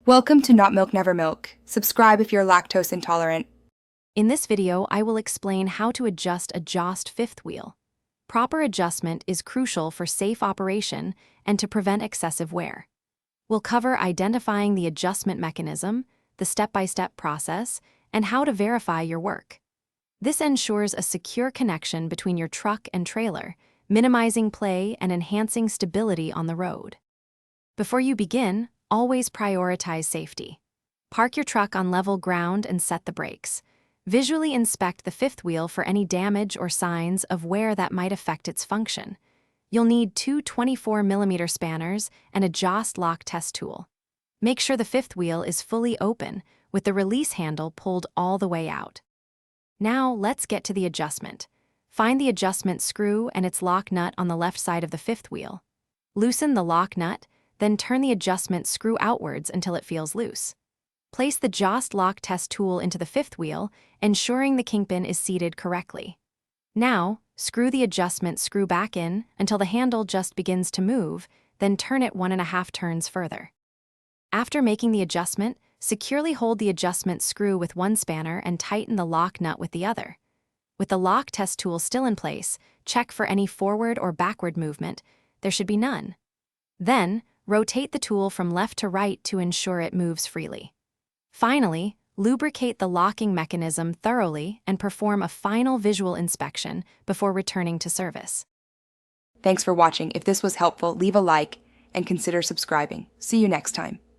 Welcome to Not Milk Never Milk. Subscribe if you're lactose intolerant. In this video, I will explain how to adjust a Jost fifth wheel. Proper adjustment is crucial for safe operation and to prevent excessive wear. We'll cover identifying the adjustment mechanism, the step-by-step process, and how to verify your work. This ensures a secure connection between your truck and trailer, minimizing play and enhancing stability on the road. Before you begin, always prioritize safety. Park your truck on level ground and set the brakes. Visually inspect the fifth wheel for any damage or signs of wear that might affect its function. You'll need two 24mm spanners and a Jost lock test tool. Make sure the fifth wheel is fully open, with the release handle pulled all the way out. Now, let's get to the adjustment. Find the adjustment screw and its lock nut on the left side of the fifth wheel. Loosen the lock nut, then turn the adjustment screw outwards until it feels loose. Place the Jost lock test tool into the fifth wheel, ensuring the kingpin is seated correctly. Now, screw the adjustment screw back in until the handle just begins to move, then turn it 1.5 turns further. After making the adjustment, securely hold the adjustment screw with one spanner and tighten the lock nut with the other. With the lock test tool still in place, check for any forward or backward movement. There should be none. Then, rotate the tool from left to right to ensure it moves freely. Finally, lubricate the locking mechanism thoroughly and perform a final visual inspection before returning to service. Thanks for watching. If this was helpful, leave a like and consider subscribing. See you next time.